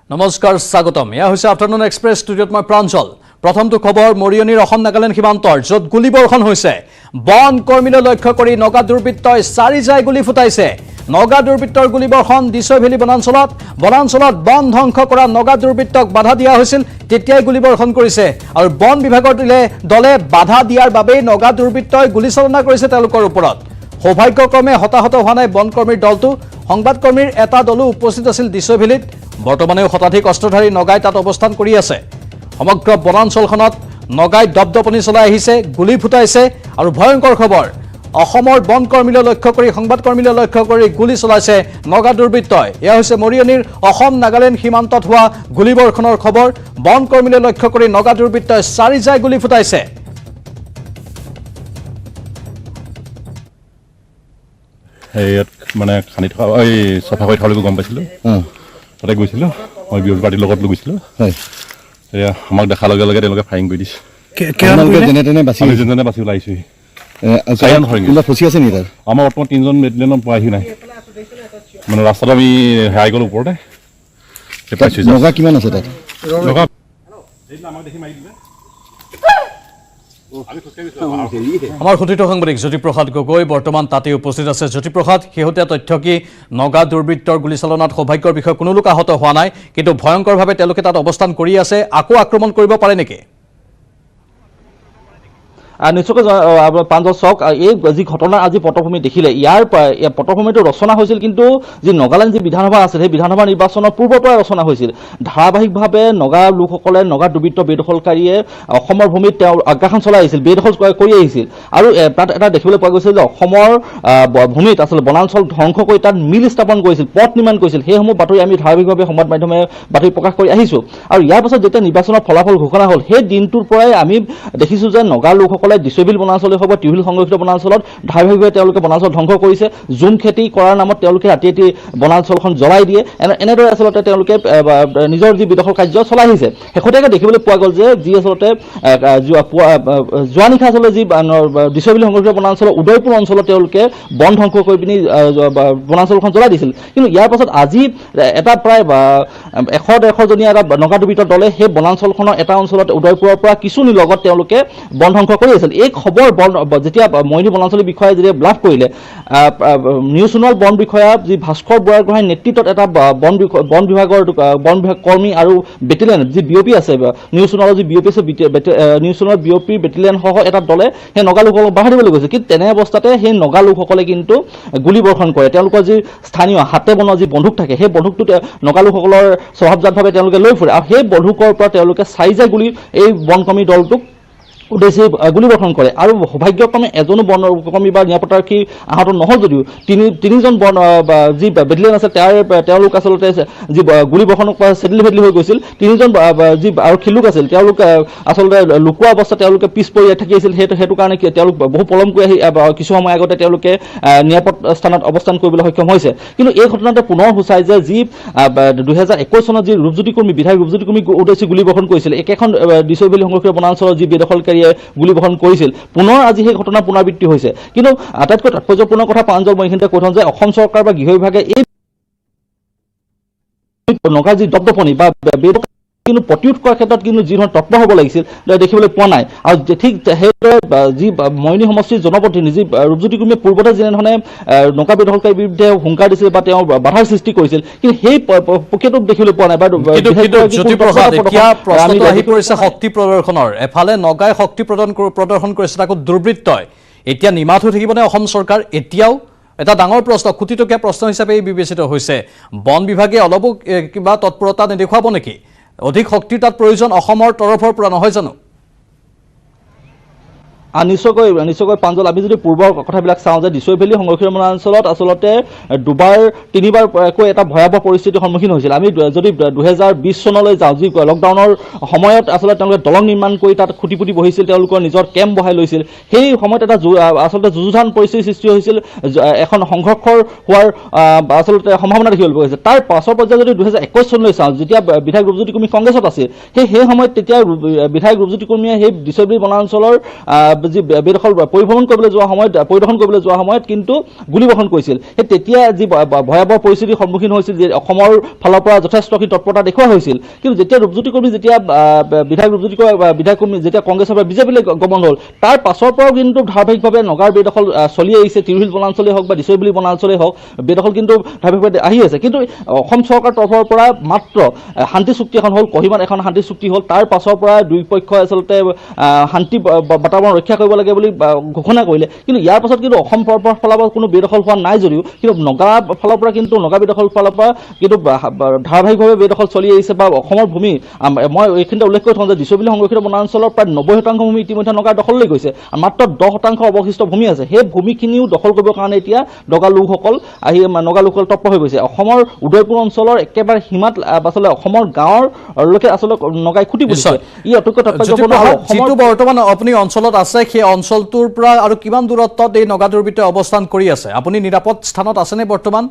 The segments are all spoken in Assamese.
নমস্কাৰ স্বাগতম এয়া হৈছে আফটাৰনুন এক্সপ্ৰেছ ষ্টুডিঅ'ত মই প্ৰাঞ্জল প্ৰথমটো খবৰ মৰিয়নিৰ অসম নাগালেণ্ড সীমান্তৰ য'ত গুলীবৰ্ষণ হৈছে বন কৰ্মীলৈ লক্ষ্য কৰি নগা দুৰ্বৃত্তই চাৰি জাই গুলী ফুটাইছে নগা দুৰ্বৃত্তৰ গুলীবৰ্ষণ দিছৈ ভেলী বনাঞ্চলত বন ধ্বংস কৰা নগা দুৰ্বৃত্তক বাধা দিয়া হৈছিল তেতিয়াই গুলীবৰ্ষণ কৰিছে আৰু বন বিভাগৰ দলে বাধা দিয়াৰ বাবে নগা দুৰ্বৃত্তই গুলীচালনা কৰিছে তেওঁলোকৰ ওপৰত সৌভাগ্যক্ৰমে হতাহত হোৱা নাই বন কৰ্মীৰ দলটো সংবাদকৰ্মীৰ এটা দলো উপস্থিত আছিল দিছৈ ভেলীত বৰ্তমানেও শতাধিক অস্ত্ৰধাৰী নগাই তাত অৱস্থান কৰি আছে সমগ্ৰ বনাঞ্চলখনত নগাই দপদপনি চলাই আহিছে গুলী ফুটাইছে আৰু ভয়ংকৰ খবৰ অসমৰ বন কৰ্মীলৈ লক্ষ্য কৰি সংবাদকৰ্মীলৈ লক্ষ্য কৰি গুলী চলাইছে নগা দুৰ্বৃত্তই এয়া হৈছে মৰিয়নিৰ অসম নাগালেণ্ড সীমান্তত হোৱা গুলীবৰ্ষণৰ খবৰ বন কৰ্মীলৈ লক্ষ্য কৰি নগা দুৰ্বৃত্তই চাৰি জাই গুলী ফুটাইছে মানে খানি থকা এই চফা কৰি থকালৈকে গম পাইছিলোঁ তাতে গৈছিলোঁ মই বিৰোধী পাৰ্টিৰ লগত গৈছিলোঁ এয়া আমাক দেখাৰ লগে লগে তেওঁলোকে ফায়াৰিং কৰি দিছে যেনে বাচি ওলাইছোঁ ফচি আছে নেকি আমাৰ বৰ্তমান 3জন বেটেলিয়নত পোৱাহি নাই মানে ৰাস্তাত আমি হেৰাই গ'লো ওপৰতে নগা কিমান আছে তাত আমাক দেখি মাৰি দিলে আমাৰ সতীৰ্থ সাংবাদিক জ্যোতিপ্ৰসাদ গগৈ বৰ্তমান তাতে উপস্থিত আছে জ্যোতিপ্ৰসাদ শেহতীয়া তথ্য কি নগা দুৰ্বৃত্তৰ গুলীচালনাত সৌভাগ্যৰ বিষয়ে কোনো লোক আহত হোৱা নাই কিন্তু ভয়ংকৰভাৱে তেওঁলোকে তাত অৱস্থান কৰি আছে আকৌ আক্ৰমণ কৰিব পাৰে নেকি নিশ্চয়কৈ প্ৰাঞ্জল চাওক এই যি ঘটনা আজি পটভূমি দেখিলে ইয়াৰ পটভূমিটো ৰচনা হৈছিল কিন্তু যি নাগালেণ্ড যি বিধানসভা আছিল সেই বিধানসভা নিৰ্বাচনৰ পূৰ্বৰ পৰাই ৰচনা হৈছিল ধাৰাবাহিকভাৱে নগা লোকসকলে নগা দুৰ্বৃত্ত বেদখলকাৰীয়ে অসমৰ ভূমিত তেওঁ আগ্ৰাসন চলাই আহিছিল বেদখল কৰি আহিছিল আৰু তাত এটা দেখিবলৈ পোৱা গৈছিল যে অসমৰ ভূমিত আচলতে বনাঞ্চল ধ্বংস কৰি তাত মিল স্থাপন কৰিছিল পথ নিৰ্মাণ কৰিছিল সেইসমূহ বাতৰি আমি ধাৰাবাহিকভাৱে সংবাদ মাধ্যমে বাতৰি প্ৰকাশ কৰি আহিছোঁ আৰু ইয়াৰ পাছত যেতিয়া নিৰ্বাচনৰ ফলাফল ঘোষণা হ'ল সেই দিনটোৰ পৰাই আমি দেখিছোঁ যে নগা লোকসকলে দিছৈ ভেলী বনাঞ্চলেই হওক বা টিহুল সংৰক্ষিত বনাঞ্চলত ধাৰাবাহিকভাৱে তেওঁলোকে বনাঞ্চল ধ্বংস কৰিছে জুম খেতি কৰাৰ নামত তেওঁলোকে ৰাতি ৰাতি বনাঞ্চলখন জ্বলাই দিয়ে এনেদৰে আচলতে তেওঁলোকে নিজৰ যি বিদখল কাৰ্য চলাই আহিছে শেহতীয়াকৈ দেখিবলৈ পোৱা গ'ল যে যি আচলতে যোৱা নিশা আচলতে যি দিছৈ ভেলী সংৰক্ষিত বনাঞ্চলৰ উদয়পুৰ অঞ্চলত তেওঁলোকে বন ধ্বংস কৰি পিনি বনাঞ্চলখন জ্বলাই দিছিল কিন্তু ইয়াৰ পাছত আজি এটা প্ৰায় 100-150জনীয়া এটা নগা দুৰ্বৃত্তৰ দলে সেই বনাঞ্চলখনৰ এটা অঞ্চলত উদয়পুৰৰ পৰা কিছু লগত তেওঁলোকে বন ধ্বংস কৰি আছিল এই খবৰ যেতিয়া মৰিয়নি বনাঞ্চলৰ বিষয়াই যেতিয়া লাভ কৰিলে নিউজ চুনৰ বন বিষয়া যি ভাস্কৰ বৰাগোহাঁইৰ নেতৃত্বত এটা বন বিভাগ কৰ্মী আৰু বেটেলিয়ন যি বিঅ'পি আছে নিউজ চুনৰ যি বিঅ'পি আছে নিউজ চুনৰ বিঅ'পি বেটেলিয়নসহ এটা দলে সেই নগা লোকসকলক বাধা দিবলৈ গৈছে কিন্তু তেনে অৱস্থাতে সেই নগা লোকসকলে কিন্তু গুলীবৰ্ষণ কৰে তেওঁলোকৰ যি স্থানীয় হাতে বনোৱা যি বন্দুক থাকে সেই বন্দুকটো নগা লোকসকলৰ স্বভাৱজাতভাৱে তেওঁলোকে লৈ ফুৰে আৰু সেই বন্দুকৰ পৰা তেওঁলোকে চাৰি জাই গুলী এই বনকৰ্মী দলটোক উদ্দেশ্যে গুলীবৰ্ষণ কৰে আৰু সৌভাগ্যক্ৰমে এজনো বন কৰ্মী বা নিৰাপত্তাৰক্ষী আহত নহ'ল যদিও তিনিজন যি বেটেলিয়ন আছে তেওঁলোক আচলতে যি গুলীবৰ্ষণক চেটেলি ভেটেলি হৈ গৈছিল তিনিজন যি আৰক্ষী লোক আছিল তেওঁলোক আচলতে লুকোৱা অৱস্থাত তেওঁলোকে পিছ পৰি থাকি আছিল সেইটো কাৰণে তেওঁলোক বহু পলম কৰি আহি কিছু সময় আগতে তেওঁলোকে নিৰাপদ স্থানত অৱস্থান কৰিবলৈ সক্ষম হৈছে কিন্তু এই ঘটনাতে পুনৰ সূচায় যে যি 2021 চনত যি ৰূপজ্যোতি কৰ্মী বিধায়ক ৰূপজ্যোতি কৰ্মী উদ্দেশ্যে গুলীবৰ্ষণ কৰিছিল একেখন দিছৈ ভেলী সংৰক্ষিত বনাঞ্চলৰ যি বেদখলকাৰীয়ে গুলীবৰ্ষণ কৰিছিল পুনৰ আজি সেই ঘটনা পুনৰাবৃত্তি হৈছে কিন্তু আটাইতকৈ তাৎপৰ্যপূৰ্ণ কথা প্ৰাঞ্জল মই এইখিনিতে কৈ থওঁ যে অসম চৰকাৰ বা গৃহ বিভাগে এই নগা যি দপদপনি বা কিন্তু প্ৰতিৰোধ কৰাৰ ক্ষেত্ৰত কিন্তু যি ধৰণৰ তৎপৰ হ'ব লাগিছিল দেখিবলৈ পোৱা নাই আৰু ঠিক সেইদৰে যি মৰিয়নি সমষ্টিৰ জনপ্ৰতিনিধি যি ৰূপজ্যোতি কৰ্মীয়ে পূৰ্বতে যেনেধৰণে নগা বেদখলকাৰীৰ বিৰুদ্ধে হুংকাৰ দিছিল বা তেওঁ বাধাৰ সৃষ্টি কৰিছিল কিন্তু সেই প্ৰক্ৰিয়াটো দেখিবলৈ পোৱা নাই বা শক্তি প্ৰদৰ্শনৰ এফালে নগাই শক্তি প্ৰদৰ্শন কৰিছে তাকো দুৰ্বৃত্তই এতিয়া নিমাত হৈ থাকিবনে অসম চৰকাৰ এতিয়াও এটা ডাঙৰ প্ৰশ্ন খুটিটকীয়া প্ৰশ্ন হিচাপে এই বিবেচিত হৈছে বন বিভাগে অলপো কিবা তৎপৰতা নেদেখুৱাব নেকি অধিক শক্তিৰ তাত প্ৰয়োজন অসমৰ তৰফৰ পৰা নহয় জানো নিশ্চয়কৈ প্ৰাঞ্জল আমি যদি পূৰ্বৰ কথাবিলাক চাওঁ যে দিছৈ ভেলী সংৰক্ষিত বনাঞ্চলত আচলতে তিনিবাৰকৈ এটা ভয়াৱহ পৰিস্থিতিৰ সন্মুখীন হৈছিল আমি যদি 2020 চনলৈ যাওঁ যি লকডাউনৰ সময়ত আচলতে তেওঁলোকে দলং নিৰ্মাণ কৰি তাত খুটি পুতি বহিছিল তেওঁলোকৰ নিজৰ কেম্প বহাই লৈছিল সেই সময়ত এটা আচলতে যুযুধান পৰিস্থিতিৰ সৃষ্টি হৈছিল এখন সংঘৰ্ষৰ হোৱাৰ আচলতে সম্ভাৱনা দেখিবলৈ পোৱা গৈছে তাৰ পাছৰ পৰ্যায়ত যদি 2021 চনলৈ চাওঁ যেতিয়া বিধায়ক ৰূপজ্যোতি কৰ্মী কংগ্ৰেছত আছিল সেই সময়ত তেতিয়া বিধায়ক ৰূপজ্যোতি কৰ্মীয়ে সেই দিছৈ ভেলী বনাঞ্চলৰ যি বেদখল পৰিদৰ্শন কৰিবলৈ যোৱা সময়ত কিন্তু গুলীবৰ্ষণ কৰিছিল। সেই তেতিয়া যি ভয়াৱহ পৰিস্থিতিৰ সন্মুখীন হৈছিল, যে অসমৰ ফালৰ পৰা যথেষ্টখিনি তৎপৰতা দেখুওৱা হৈছিল, কিন্তু যেতিয়া ৰূপজ্যোতি কৰ্মী বিধায়ক যেতিয়া কংগ্ৰেছৰ পৰা বিজেপিলৈ গমন হ'ল, তাৰ পাছৰ পৰাও কিন্তু ধাৰাবাহিকভাৱে নগাৰ বেদখল চলি আহিছে। তিৰুহিল বনাঞ্চলেই হওক বা দিছৈবুলি বনাঞ্চলেই হওক, বেদখল কিন্তু ধাৰাবাহিকভাৱে আহি আছে। কিন্তু অসম চৰকাৰৰ তৰফৰ পৰা মাত্ৰ শান্তি চুক্তি এখন হ'ল, কহিমাত এখন শান্তি চুক্তি হ'ল, তাৰ পাছৰ পৰা দুই পক্ষই আচলতে শান্তি বাতাবৰণ ৰক্ষা কৰিব লাগে বুলি ঘোষণা কৰিলে। কিন্তু ইয়াৰ পাছত কিন্তু অসম ফালৰ পৰা কোনো বেদখল হোৱা নাই যদিও, কিন্তু নগা ফালৰ পৰা কিন্তু নগা বেদখল ফালৰ পৰা কিন্তু ধাৰাবাহিকভাৱে বেদখল চলি আহিছে। বা অসমৰ ভূমি, মই এইখিনিতে উল্লেখ কৰি থওঁ যে দিছৈবুলি সংৰক্ষিত বনাঞ্চলৰ প্ৰায় 90% ভূমি ইতিমধ্যে নগাৰ দখললৈ গৈছে, আৰু মাত্ৰ 10% অৱশিষ্ট ভূমি আছে। সেই ভূমিখিনিও দখল কৰিবৰ কাৰণে এতিয়া নগা লোকসকল তৎপৰ হৈ গৈছে। অসমৰ উদয়পুৰ অঞ্চলৰ একেবাৰে সীমাত আচলতে অসমৰ গাঁৱৰলৈকে আচলতে নগাই খুটি বুলিছে। ই অত্যন্ত তাৎপৰ্যপূৰ্ণ। যিটো বৰ্তমান আপুনি অঞ্চলত আছে, সেই অঞ্চলটোৰ পৰা আৰু কিমান দূৰত্বত এই নগা দুৰ্বৃত্তই অৱস্থান কৰি আছে? আপুনি নিৰাপদ স্থানত আছেনে বৰ্তমান?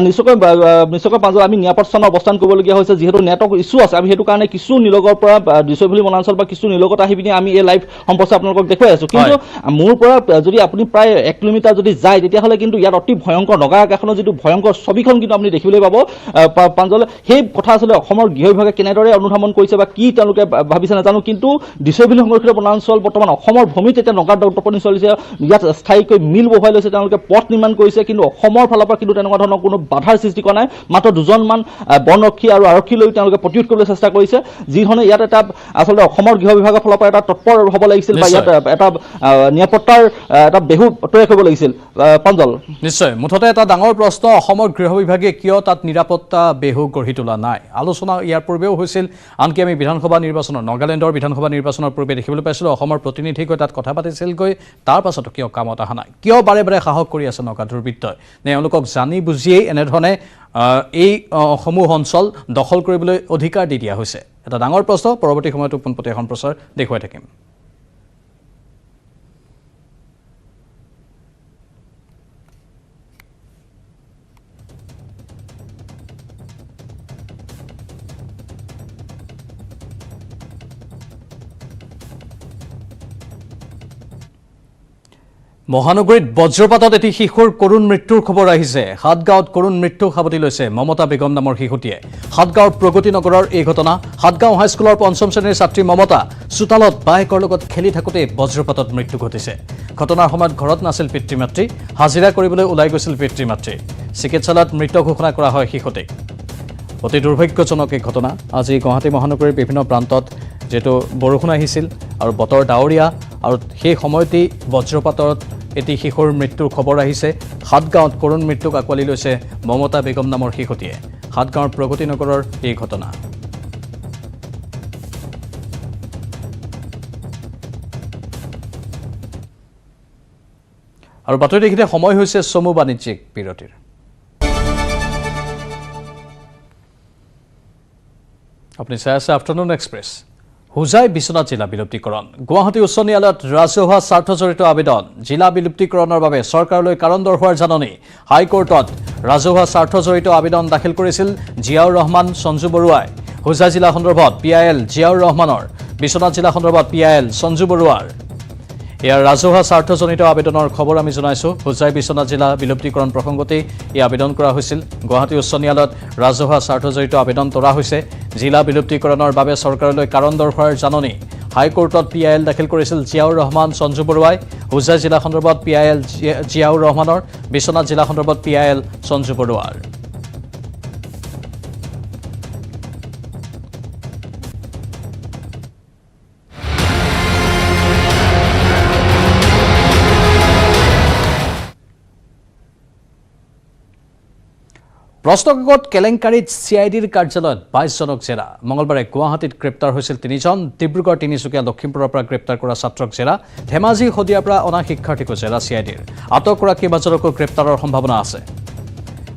নিশ্চয়কৈ পাঞ্জল আমি নিৰাপদ স্থানত অৱস্থান কৰিবলগীয়া হৈছে, যিহেতু নেটৱৰ্ক ইছ্যু আছে। আমি সেইটো কাৰণে কিছু নিলগৰ পৰা দিছৈবুলি বনাঞ্চল বা কিছু নিলগত আহি পিনি আমি এই লাইভ সম্প্ৰচাৰ আপোনালোকক দেখুৱাই আছোঁ। কিন্তু মোৰ পৰা যদি আপুনি প্ৰায় 1 কিলোমিটাৰ যদি যায়, তেতিয়াহ'লে কিন্তু ইয়াত অতি ভয়ংকৰ নগা আকাশনৰ যিটো ভয়ংকৰ ছবিখন কিন্তু আপুনি দেখিবলৈ পাব পাঞ্জল। সেই কথা আচলতে অসমৰ গৃহ বিভাগে কেনেদৰে অনুধাৱন কৰিছে বা কি তেওঁলোকে ভাবিছে নাজানো, কিন্তু দিছৈবুলি সংৰক্ষিত বনাঞ্চল বৰ্তমান অসমৰ ভূমিত এতিয়া নগাৰ দৌতপনি চলিছে। ইয়াত স্থায়ীকৈ মিল বহুৱাই লৈছে, তেওঁলোকে পথ নিৰ্মাণ কৰিছে, কিন্তু অসমৰ ফালৰ পৰা কিন্তু তেনেকুৱা ধৰণৰ কোনো বাধাৰ সৃষ্টি কৰা নাই। মাত্ৰ 2জনমান বনৰক্ষী আৰু আৰক্ষী লৈ তেওঁলোকে প্ৰতিৰোধ কৰিবলৈ চেষ্টা কৰিছে, যিধৰণে ইয়াত এটা আচলতে অসমৰ গৃহ বিভাগৰ ফালৰ পৰা এটা তৎপৰ হ'ব লাগিছিল বা ইয়াত এটা নিৰাপত্তাৰ এটা বেহু তৈয়াৰ কৰিব লাগিছিল। পাঞ্জল, নিশ্চয়। মুঠতে এটা ডাঙৰ প্ৰশ্ন, অসমৰ গৃহ বিভাগে কিয় তাত নিৰাপত্তা বেহু গঢ়ি তোলা নাই? আলোচনা ইয়াৰ পূৰ্বেও হৈছিল। আনকি আমি বিধানসভা নিৰ্বাচনৰ, নগালেণ্ডৰ বিধানসভা নিৰ্বাচনৰ পূৰ্বে দেখিবলৈ পাইছিলোঁ অসমৰ প্ৰতিনিধিকৈ তাত কথা পাতিছিলগৈ, তাৰ পাছতো কিয় কামত অহা নাই? কিয় বাৰে বাৰে সাহস কৰি আছে নগা দুৰ্বৃত্তই? নে এওঁলোকক জানি বুজিয়েই এনেধৰণে এই সমূহ অঞ্চল দখল কৰিবলৈ অধিকাৰ দি দিয়া হৈছে? এটা ডাঙৰ প্ৰশ্ন। পৰৱৰ্তী সময়ত পোনপটীয়া এখন প্ৰচাৰ দেখুৱাই থাকিম। মহানগৰীত বজ্ৰপাতত এটি শিশুৰ কৰুণ মৃত্যুৰ খবৰ আহিছে। হাটগাঁৱত কৰুণ মৃত্যু সাৱটি লৈছে মমতা বেগম নামৰ শিশুটিয়ে। হাটগাঁৱৰ প্ৰগতি নগৰৰ এই ঘটনা। হাটগাঁও হাইস্কুলৰ 5ম শ্ৰেণীৰ ছাত্ৰী মমতা চোতালত বায়েকৰ লগত খেলি থাকোঁতে বজ্ৰপাতত মৃত্যু ঘটিছে। ঘটনাৰ সময়ত ঘৰত নাছিল পিতৃ মাতৃ, হাজিৰা কৰিবলৈ ওলাই গৈছিল পিতৃ মাতৃ। চিকিৎসালয়ত মৃত ঘোষণা কৰা হয় শিশুটিক। অতি দুৰ্ভাগ্যজনক এই ঘটনা। আজি গুৱাহাটী মহানগৰীৰ বিভিন্ন প্ৰান্তত যেটো বৰষুণ আহিছিল আৰু বতৰ ডাৱৰীয়া, আৰু সেই সময়তেই বজ্ৰপাতত এটি শিশুৰ মৃত্যুৰ খবৰ আহিছে। হাটগাঁৱত কৰুণ মৃত্যুক আঁকোৱালি লৈছে মমতা বেগম নামৰ শিশুটিয়ে। হাটগাঁৱৰ প্ৰগতি নগৰৰ এই ঘটনা। আৰু বাতৰি দেখিতে সময় হৈছে চমু বাণিজ্যিক বিৰতিৰ। আপুনি চাই আছে আফটাৰনুন এক্সপ্ৰেছ। হোজাই বিশ্বনাথ জিলা বিলুপ্তিকৰণ। গুৱাহাটী উচ্চ ন্যায়ালয়ত ৰাজহুৱা স্বাৰ্থজড়িত আবেদন। জিলা বিলুপ্তিকৰণৰ বাবে চৰকাৰলৈ কাৰণ দৰ্শোৱাৰ জাননী। হাইকোৰ্টত ৰাজহুৱা স্বাৰ্থজড়িত আবেদন দাখিল কৰিছিল জিয়াউৰ ৰহমান সঞ্জু বৰুৱাই। হোজাই জিলা সন্দৰ্ভত PIL জিয়াউৰ ৰহমানৰ, বিশ্বনাথ জিলা সন্দৰ্ভত PIL সঞ্জু বৰুৱাৰ। ইয়াৰ ৰাজহুৱা স্বাৰ্থজনিত আবেদনৰ খবৰ আমি জনাইছোঁ। হোজাই বিশ্বনাথ জিলা বিলুপ্তিকৰণ প্ৰসংগতেই এই আবেদন কৰা হৈছিল। গুৱাহাটী উচ্চ ন্যায়ালয়ত ৰাজহুৱা স্বাৰ্থজড়িত আবেদন তৰা হৈছে। জিলা বিলুপ্তিকৰণৰ বাবে চৰকাৰলৈ কাৰণ দৰ্শোৱাৰ জাননী। হাইকোৰ্টত PIL দাখিল কৰিছিল জিয়াউৰ ৰহমান সঞ্জু বৰুৱাই। হোজাই জিলা সন্দৰ্ভত PIL জিয়াউৰ ৰহমানৰ, বিশ্বনাথ জিলা সন্দৰ্ভত PIL সঞ্জু বৰুৱাৰ। প্ৰশ্নকাকত কেলেংকাৰীত CIDৰ কাৰ্যালয়ত 22জনক জেৰা। মঙলবাৰে গুৱাহাটীত গ্ৰেপ্তাৰ হৈছিল 3জন। ডিব্ৰুগড়, তিনিচুকীয়া, লখিমপুৰৰ পৰা গ্ৰেপ্তাৰ কৰা ছাত্ৰক জেৰা। ধেমাজি, শদিয়াৰ পৰা অনা শিক্ষাৰ্থীকো জেৰা CIDৰ। আটক কৰা কেইবাজনকো গ্ৰেপ্তাৰৰ সম্ভাৱনা আছে।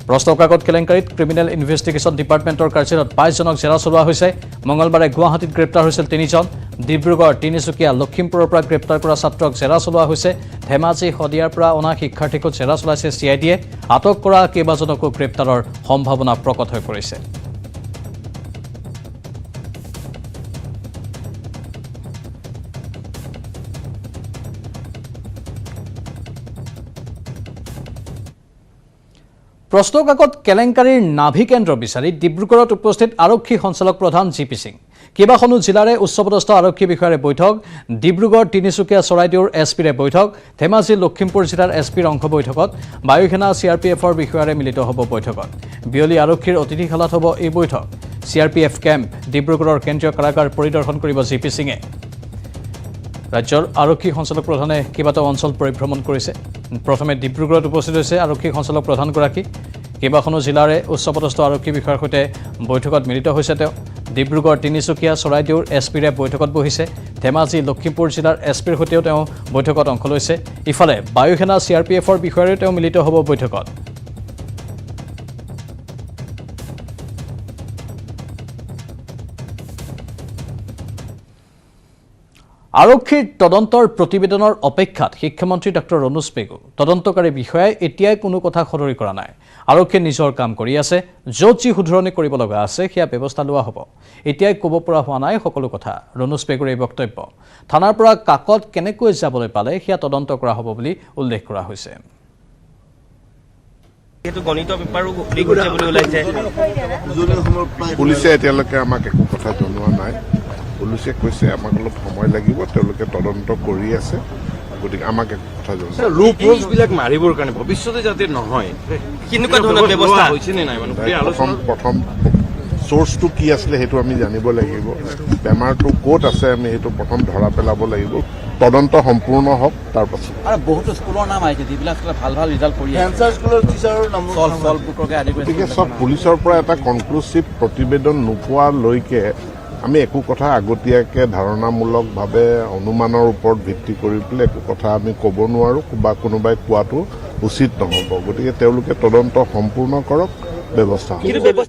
প্ৰশ্নকাকত কেলেংকাৰীত ক্ৰিমিনেল ইনভেষ্টিগেশ্যন ডিপাৰ্টমেণ্টৰ কাৰ্যালয়ত 22জনক জেৰা চলোৱা হৈছে। মঙলবাৰে গুৱাহাটীত গ্ৰেপ্তাৰ হৈছিল 3জন। ডিব্ৰুগড়, তিনিচুকীয়া, লখিমপুৰৰ পৰা গ্ৰেপ্তাৰ কৰা ছাত্ৰক জেৰা চলোৱা হৈছে। ধেমাজি, শদিয়াৰ পৰা অনা শিক্ষাৰ্থীকো জেৰা চলাইছে CIDয়ে। আটক কৰা কেইবাজনকো গ্ৰেপ্তাৰৰ সম্ভাৱনা প্ৰকট হৈ পৰিছে। প্ৰশ্নকাকত কেলেংকাৰীৰ নাভি কেন্দ্ৰ বিচাৰি ডিব্ৰুগড়ত উপস্থিত আৰক্ষী সঞ্চালক প্ৰধান জি.পি. সিং। কেইবাখনো জিলাৰে উচ্চপদস্থ আৰক্ষী বিষয়াৰে বৈঠক, ডিব্ৰুগড়, তিনিচুকীয়া, চৰাইদেউৰ এছ.পিৰে বৈঠক, ধেমাজি, লখিমপুৰ জিলাৰ এছ.পিৰ অংশ বৈঠকত, বায়ুসেনা, CRPFৰ বিষয়াৰে মিলিত হ'ব বৈঠকত। বিয়লি আৰক্ষীৰ অতিথিশালাত হ'ব এই বৈঠক। CRPF কেম্প, ডিব্ৰুগড়ৰ কেন্দ্ৰীয় কাৰাগাৰ পৰিদৰ্শন কৰিব জি.পি. সিঙে। ৰাজ্যৰ আৰক্ষী সঞ্চালক প্ৰধানে কেইবাটাও অঞ্চল পৰিভ্ৰমণ কৰিছে। প্ৰথমে ডিব্ৰুগড়ত উপস্থিত হৈছে আৰক্ষী সঞ্চালক প্ৰধানগৰাকী। কেইবাখনো জিলাৰে উচ্চপদস্থ আৰক্ষী বিষয়াৰ সৈতে বৈঠকত মিলিত হৈছে তেওঁ। ডিব্ৰুগড়, তিনিচুকীয়া, চৰাইদেউৰ এছ.পিৰে বৈঠকত বহিছে। ধেমাজি, লখিমপুৰ জিলাৰ এছ.পিৰ সৈতেও তেওঁ বৈঠকত অংশ লৈছে। ইফালে বায়ুসেনা, CRPFৰ বিষয়াৰেও তেওঁ মিলিত হ'ব বৈঠকত। আৰক্ষীৰ তদন্তৰ প্ৰতিবেদনৰ অপেক্ষাত শিক্ষামন্ত্ৰী ডঃ ৰণোজ পেগু। তদন্তকাৰী বিষয়াই এতিয়াই কোনো কথা সদৰি কৰা নাই। আৰক্ষীয়ে নিজৰ কাম কৰি আছে। য'ত যি শুধৰণি কৰিব লগা আছে সেয়া ব্যৱস্থা লোৱা হ'ব। এতিয়াই ক'ব পৰা হোৱা নাই সকলো কথা। ৰণোজ পেগুৰ এই বক্তব্য। থানাৰ পৰা কাকত কেনেকৈ যাবলৈ পালে সেয়া তদন্ত কৰা হ'ব বুলি উল্লেখ কৰা হৈছে। পুলিচে এতিয়ালৈকে আমাক একো কথা জনোৱা নাই। পুলিচে কৈছে আমাক অলপ সময় লাগিব, তেওঁলোকে তদন্ত কৰি আছে, গতিকে আমাক একো কথা জনোৱা নাই। লুপহোলছবিলাক মাৰিবৰ কাৰণে ভৱিষ্যতে যাতে নহয় কেনেকুৱা ধৰণৰ ব্যৱস্থা হৈছে নে নাই প্ৰথম চ'ৰ্চটো কি আছিলে সেইটো আমি জানিব লাগিব। বেমাৰটো ক'ত আছে আমি সেইটো প্ৰথম ধৰা পেলাব লাগিব। তদন্ত সম্পূৰ্ণ হওক তাৰ পাছত। বহুতো স্কুলৰ নাম আহিছে যিবিলাক ভাল ভাল ৰিজাল্ট কৰি গতিকে চব পুলিচৰ পৰা এটা কনক্লুচিভ প্ৰতিবেদন নোপোৱালৈকে আমি একো কথা আগতীয়াকৈ ধাৰণামূলকভাৱে অনুমানৰ ওপৰত ভিত্তি কৰি পেলাই একো কথা আমি ক'ব নোৱাৰোঁ বা কোনোবাই কোৱাটো উচিত নহ'ব। গতিকে তেওঁলোকে তদন্ত সম্পূৰ্ণ কৰক, ব্যৱস্থা হ'ব।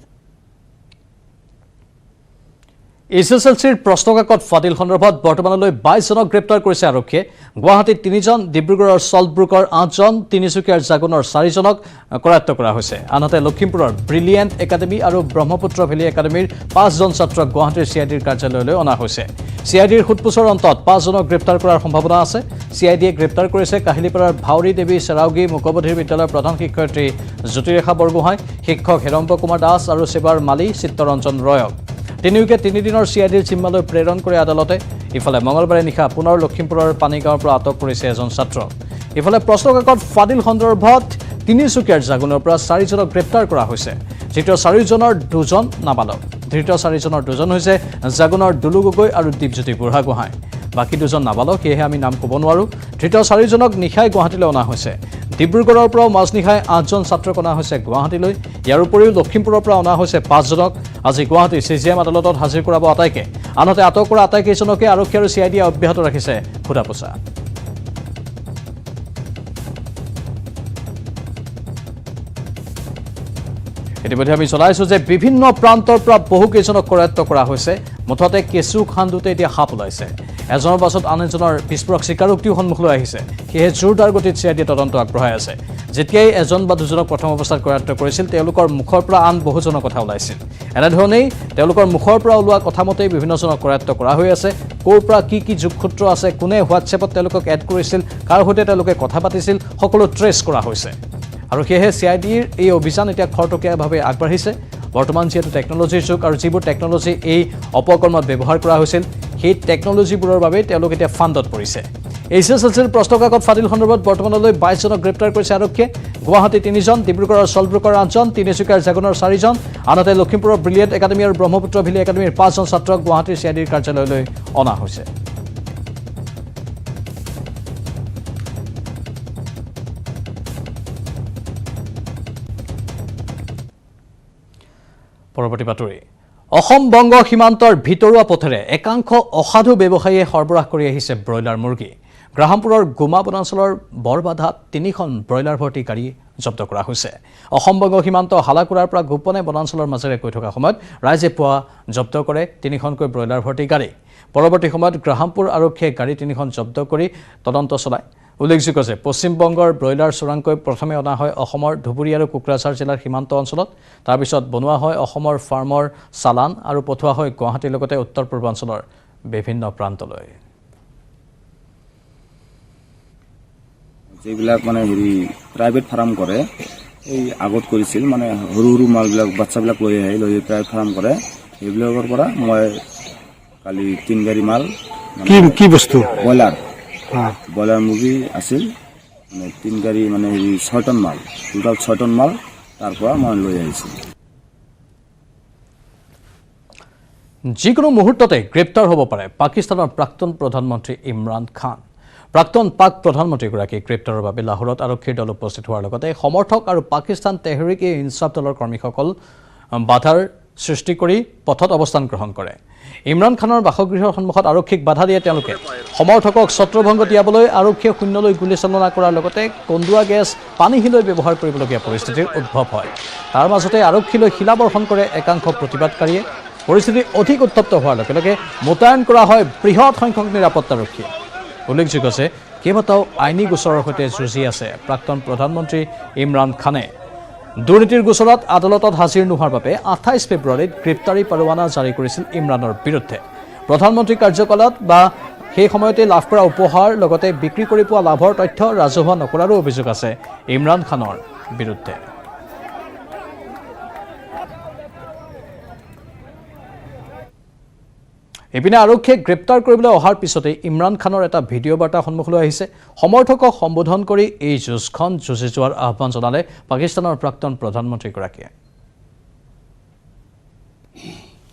SSLCৰ প্ৰশ্নকাকত ফাদিল সন্দৰ্ভত বৰ্তমানলৈ 22জনক গ্ৰেপ্তাৰ কৰিছে আৰক্ষীয়ে। গুৱাহাটীত 3জন, ডিব্ৰুগড়ৰ চল্টব্ৰুকৰ 8জন, তিনিচুকীয়াৰ জাগুনৰ 4জনক কৰায়ত্ব কৰা হৈছে। আনহাতে লখিমপুৰৰ ব্ৰিলিয়েণ্ট একাডেমী আৰু ব্ৰহ্মপুত্ৰ ভেলী একাডেমীৰ 5জন ছাত্ৰক গুৱাহাটীৰ CIDৰ কাৰ্যালয়লৈ অনা হৈছে। CIDৰ সোধপোছৰ অন্তত 5জনক গ্ৰেপ্তাৰ কৰাৰ সম্ভাৱনা আছে। CIDয়ে গ্ৰেপ্তাৰ কৰিছে কাহিলীপাৰাৰ ভাউৰী দেৱী চেৰাউগী মুকবধিৰ বিদ্যালয়ৰ প্ৰধান শিক্ষয়িত্ৰী জ্যোতিৰেখা বৰগোহাঁই, শিক্ষক হিৰম্ব কুমাৰ দাস আৰু সেৱাৰ মালী চিত্তৰঞ্জন ৰয়ক। তিনিওকে 3 দিনৰ CIDৰ জিম্মালৈ প্ৰেৰণ কৰে আদালতে। ইফালে মঙলবাৰে নিশা পুনৰ লখিমপুৰৰ পানীগাঁৱৰ পৰা আটক কৰিছে এজন ছাত্ৰ। ইফালে প্ৰশ্নকাকত ফাদিল সন্দৰ্ভত তিনিচুকীয়াৰ জাগুনৰ পৰা 4জনক গ্ৰেপ্তাৰ কৰা হৈছে। ধৃত 4জনৰ 2জন নাবালক। ধৃত 4জনৰ 2জন হৈছে জাগুনৰ দুলু গগৈ আৰু দীপজ্যোতি বুঢ়াগোহাঁই। বাকী 2জন নাবালক, সেয়েহে আমি নাম ক'ব নোৱাৰোঁ। ধৃত 4জনক নিশাই গুৱাহাটীলৈ অনা হৈছে। ডিব্ৰুগড়ৰ পৰাও মাজনিশাই 8জন ছাত্ৰক অনা হৈছে গুৱাহাটীলৈ। ইয়াৰ উপৰিও লখিমপুৰৰ পৰা অনা হৈছে 5জনক। আজি গুৱাহাটীৰ CGM আদালতত হাজিৰ কৰাব আটাইকে। আনহাতে আটক কৰা আটাইকেইজনকে আৰক্ষী আৰু CIDয়ে অব্যাহত ৰাখিছে সোধা পোছা। ইতিমধ্যে আমি জনাইছোঁ যে বিভিন্ন প্ৰান্তৰ পৰা বহুকেইজনক কৰায়ত্ব কৰা হৈছে। মুঠতে কেঁচু খান্দোতে এতিয়া সাপ ওলাইছে। এজনৰ পাছত আন এজনৰ বিস্ফোৰক স্বীকাৰোক্তিও সন্মুখলৈ আহিছে। সেয়েহে জোৰদাৰ গতিত CIDয়ে তদন্ত আগবঢ়াই আছে। যেতিয়াই এজন বা দুজনক প্ৰথম অৱস্থাত কৰায়ত্ব কৰিছিল, তেওঁলোকৰ মুখৰ পৰা আন বহুজনৰ কথা ওলাইছিল। এনেধৰণেই তেওঁলোকৰ মুখৰ পৰা ওলোৱা কথামতেই বিভিন্নজনক কৰায়ত্ব কৰা হৈ আছে। ক'ৰ পৰা কি যোগসূত্ৰ আছে, কোনে হোৱাটছএপত তেওঁলোকক এড কৰিছিল, কাৰ সৈতে তেওঁলোকে কথা পাতিছিল, সকলো ট্ৰেছ কৰা হৈছে। আৰু সেয়েহে CIDৰ এই অভিযান এতিয়া খৰতকীয়াভাৱে আগবাঢ়িছে। বৰ্তমান যিহেতু টেকন'লজিৰ যুগ আৰু যিবোৰ টেকন'লজি এই অপকৰ্মত ব্যৱহাৰ কৰা হৈছিল, সেই টেকন'লজিবোৰৰ বাবেই তেওঁলোক এতিয়া ফান্দত পৰিছে। SSLCৰ প্ৰশ্নকাকত ফাদিল সন্দৰ্ভত বৰ্তমানলৈ 22জনক গ্ৰেপ্তাৰ কৰিছে আৰক্ষীয়ে। গুৱাহাটী 3জন, ডিব্ৰুগড়ৰ চল্টব্ৰুকৰ 8জন, তিনিচুকীয়াৰ জাগুনৰ 4জন, আনহাতে লখিমপুৰৰ ব্ৰিলিয়েণ্ট একাডেমী আৰু ব্ৰহ্মপুত্ৰ ভেলী একাডেমীৰ 5জন ছাত্ৰক গুৱাহাটীৰ CIDৰ কাৰ্যালয়লৈ অনা হৈছে। পৰৱৰ্তী বাতৰি। অসম-বংগ সীমান্তৰ ভিতৰুৱা পথেৰে একাংশ অসাধু ব্যৱসায়ীয়ে সৰবৰাহ কৰি আহিছে ব্ৰইলাৰ মুৰ্গী। গ্ৰাহামপুৰৰ গোমা বনাঞ্চলৰ বৰবাধাত 3খন ব্ৰইলাৰ ভৰ্তি গাড়ী জব্দ কৰা হৈছে। অসম-বংগ সীমান্ত হালাকুৰাৰ পৰা গোপনে বনাঞ্চলৰ মাজেৰে গৈ থকা সময়ত ৰাইজে পুৱা জব্দ কৰে 3খনকৈ ব্ৰইলাৰ ভৰ্তি গাড়ী। পৰৱৰ্তী সময়ত গ্ৰাহামপুৰ আৰক্ষীয়ে গাড়ী 3খন জব্দ কৰি তদন্ত চলায়। উল্লেখযোগ্য যে পশ্চিমবংগৰ ব্ৰইলাৰ চোৰাংকৈ প্ৰথমে অনা হয় অসমৰ ধুবুৰী আৰু কোকৰাঝাৰ জিলাৰ সীমান্ত অঞ্চলত। তাৰপিছত বনোৱা হয় অসমৰ ফাৰ্মৰ চালান আৰু পঠোৱা হয় গুৱাহাটীৰ লগতে উত্তৰ পূৰ্বাঞ্চলৰ বিভিন্ন প্ৰান্তলৈ। যিবিলাক মানে প্ৰাইভেট ফাৰ্ম কৰে এই আগত কৰিছিল মানে সৰু সৰু মালবিলাক বাচ্চাবিলাক লৈ প্ৰায় ফাৰ্ম কৰে এইবিলাকৰ পৰা মই কালি 3 গাড়ী মাল কি বস্তু ব্ৰইলাৰ মুৰ্গী আছিল মানে 3 গাড়ী মানে 6 টন মাল টোটাল 6 টন মাল তাৰ পৰা মই লৈ আহিছিলোঁ। যিকোনো মুহূৰ্ততে গ্ৰেপ্তাৰ হ'ব পাৰে পাকিস্তানৰ প্ৰাক্তন প্ৰধানমন্ত্ৰী ইমৰান খান। প্ৰাক্তন পাক প্ৰধানমন্ত্ৰীগৰাকী গ্ৰেপ্তাৰৰ বাবে লাহোৰত আৰক্ষীৰ দল উপস্থিত হোৱাৰ লগতে সমৰ্থক আৰু পাকিস্তান তেহৰিক-ই-ইনছাফ দলৰ কৰ্মীসকল বাধাৰ সৃষ্টি কৰি পথত অৱস্থান গ্ৰহণ কৰে। ইমৰান খানৰ বাসগৃহৰ সন্মুখত আৰক্ষীক বাধা দিয়ে তেওঁলোকে। সমৰ্থকক ছত্ৰভংগ দিয়াবলৈ আৰক্ষীয়ে শূন্যলৈ গুলীচালনা কৰাৰ লগতে কন্দুৱা গেছ পানীশিলৈ ব্যৱহাৰ কৰিবলগীয়া পৰিস্থিতিৰ উদ্ভৱ হয়। তাৰ মাজতে আৰক্ষীলৈ শিলাবৰ্ষণ কৰে একাংশ প্ৰতিবাদকাৰীয়ে। পৰিস্থিতি অধিক উত্তপ্ত হোৱাৰ লগে লগে মোতায়েন কৰা হয় বৃহৎ সংখ্যক নিৰাপত্তাৰক্ষী। উল্লেখযোগ্য যে কেইবাটাও আইনী গোচৰৰ সৈতে যুঁজি আছে প্ৰাক্তন প্ৰধানমন্ত্ৰী ইমৰান খানে। দুৰ্নীতিৰ গোচৰত আদালতত হাজিৰ নোহোৱাৰ বাবে 28 ফেব্ৰুৱাৰীত গ্ৰেপ্তাৰী পৰোৱানা জাৰি কৰিছিল ইমৰানৰ বিৰুদ্ধে। প্ৰধানমন্ত্ৰী কাৰ্যকালত বা সেই সময়তে লাভ কৰা উপহাৰ লগতে বিক্ৰী কৰি পোৱা লাভৰ তথ্য ৰাজহুৱা নকৰাৰো অভিযোগ আছে ইমৰান খানৰ বিৰুদ্ধে। ইপিনে আৰক্ষীয়ে গ্ৰেপ্তাৰ কৰিবলৈ অহাৰ পিছতে ইমৰান খানৰ এটা ভিডিঅ' বাৰ্তা সন্মুখলৈ আহিছে। সমৰ্থকক সম্বোধন কৰি এই যুঁজখন যুঁজি যোৱাৰ আহ্বান জনালে পাকিস্তানৰ প্ৰাক্তন প্ৰধানমন্ত্ৰীগৰাকীয়ে।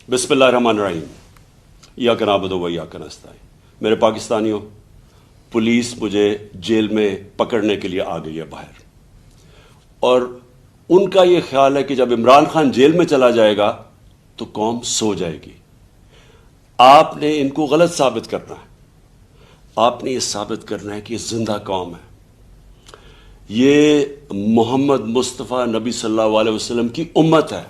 बिस्मिल्लाहिर्रहमानिर्रहीम इय्याका नअबुदु व इय्याका नस्तईन। मेरे पाकिस्तानियों, पुलिस मुझे जेल में पकड़ने के लिए आ गई है बाहर, और उनका ये ख्याल है कि जब इमरान खान जेल में चला जाएगा तो कौम सो जाएगी। आपने इनको गलत साबित करना है। आपने ये साबित करना है कि ये जिंदा कौम है, ये मोहम्मद मुस्तफ़ा नबी सल्लल्लाहु अलैहि वसल्लम की उम्मत है,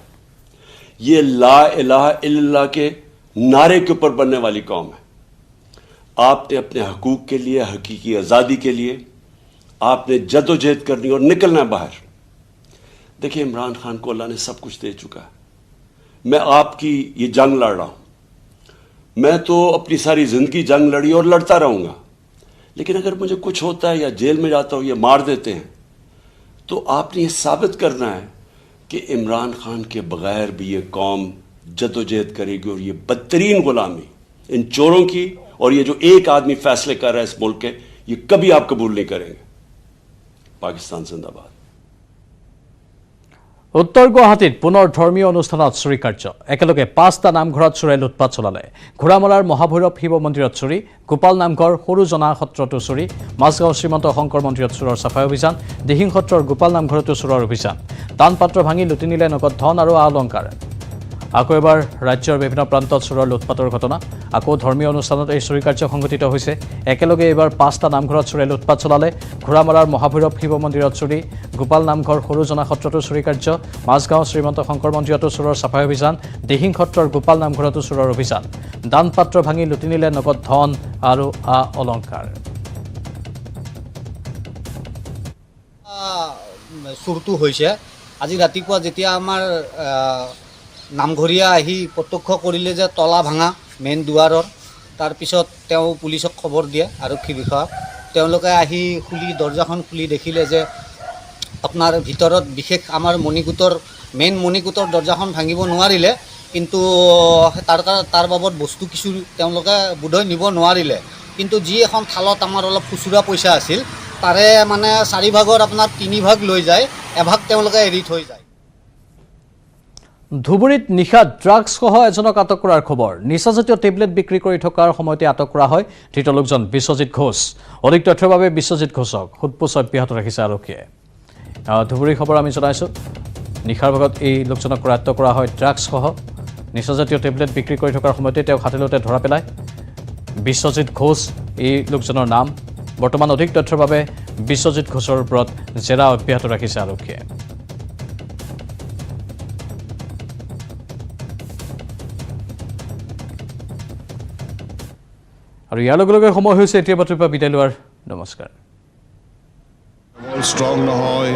ये ला इलाहा इल्लल्लाह के नारे के ऊपर बनने वाली कौम है। आपने अपने हकूक़ के लिए, हकीकी आज़ादी के लिए आपने जद्दोजहद करनी और निकलना है बाहर। देखिए, इमरान खान को अल्लाह ने सब कुछ दे चुका है। मैं आपकी ये जंग लड़ रहा हूं। मैं तो अपनी सारी जिंदगी जंग लड़ी और लड़ता रहूंगा, लेकिन अगर मुझे कुछ होता है या जेल में जाता हूं या मार देते हैं तो आपने ये साबित करना है कि इमरान खान के बगैर भी ये कौम जद्दोजहद करेगी, और ये बदतरीन गुलामी इन चोरों की और ये जो एक आदमी फैसले कर रहा है इस मुल्क के, ये कभी आप कबूल नहीं करेंगे। पाकिस्तान जिंदाबाद। উত্তৰ গুৱাহাটীত পুনৰ ধৰ্মীয় অনুষ্ঠানত চুৰি কাৰ্য। একেলগে 5টা নামঘৰত চোৰে লুটপাত চলালে। ঘোঁৰামৰাৰ মহাভৈৰৱ শিৱ মন্দিৰত চুৰি, গোপাল নামঘৰ সৰু জনা সত্ৰতো চুৰি, মাজগাঁও শ্ৰীমন্ত শংকৰ মন্দিৰত চোৰৰ চাফাই অভিযান, দিহিং সত্ৰৰ গোপাল নামঘৰতো চোৰৰ অভিযান। দান পাত্ৰ ভাঙি লুটি নিলে নগদ ধন আৰু আ অলংকাৰ। আকৌ এবাৰ ৰাজ্যৰ বিভিন্ন প্ৰান্তত চোৰৰ লুটপাতৰ ঘটনা। আকৌ ধৰ্মীয় অনুষ্ঠানত এই চুৰি কাৰ্য সংঘটিত হৈছে। একেলগে এইবাৰ 5টা নামঘৰত চোৰে লুটপাত চলালে। ঘোঁৰামৰাৰ মহাভৈৰৱ শিৱ মন্দিৰত চুৰি, গোপাল নামঘৰ সৰু জনা সত্ৰতো চুৰি কাৰ্য, মাজগাঁও শ্ৰীমন্ত শংকৰ মন্দিৰতো চোৰৰ চাফাই অভিযান, দিহিং সত্ৰৰ গোপাল নামঘৰতো চোৰৰ অভিযান। দান পাত্ৰ ভাঙি লুটি নিলে নগদ ধন আৰু আ অলংকাৰ। চুৰটো হৈছে আজি ৰাতিপুৱা যেতিয়া আমাৰ নামঘৰীয়া আহি প্ৰত্যক্ষ কৰিলে যে তলা ভাঙা মেইন দুৱাৰৰ, তাৰপিছত তেওঁ পুলিচক খবৰ দিয়ে, আৰক্ষী বিষয়াক। তেওঁলোকে আহি দৰ্জাখন খুলি দেখিলে যে আপোনাৰ ভিতৰত বিশেষ আমাৰ মণিকূটৰ মেইন মণিকূটৰ দৰ্জাখন ভাঙিব নোৱাৰিলে, কিন্তু তাৰ বাবদ বস্তু কিছু তেওঁলোকে বোধহয় নিব নোৱাৰিলে। কিন্তু যি এখন থালত আমাৰ অলপ খুচুৰা পইচা আছিল, তাৰে মানে 4 ভাগৰ আপোনাৰ 3 ভাগ লৈ যায়, এভাগ তেওঁলোকে এৰি থৈ যায়। ধুবুৰীত নিশা ড্ৰাগছসহ এজনক আটক কৰাৰ খবৰ। নিচাজাতীয় টেবলেট বিক্ৰী কৰি থকাৰ সময়তে আটক কৰা হয় ধৃত লোকজন বিশ্বজিৎ ঘোষ। অধিক তথ্যৰ বাবে বিশ্বজিৎ ঘোষক সোধপোছ অব্যাহত ৰাখিছে আৰক্ষীয়ে। ধুবুৰীৰ খবৰ আমি জনাইছোঁ। নিশাৰ ভাগত এই লোকজনক কৰায়ত্ব কৰা হয় ড্ৰাগছসহ। নিচাজাতীয় টেবলেট বিক্ৰী কৰি থকাৰ সময়তে তেওঁক হাতেলতে ধৰা পেলায়। বিশ্বজিৎ ঘোষ এই লোকজনৰ নাম। বৰ্তমান অধিক তথ্যৰ বাবে বিশ্বজিৎ ঘোষৰ ওপৰত জেৰা অব্যাহত ৰাখিছে আৰক্ষীয়ে। আৰু ইয়াৰ লগে লগে সময় হৈছে এতিয়া বাতৰিৰ পৰা বিদায় লোৱাৰ। নমস্কাৰ। ষ্ট্ৰং নহয়,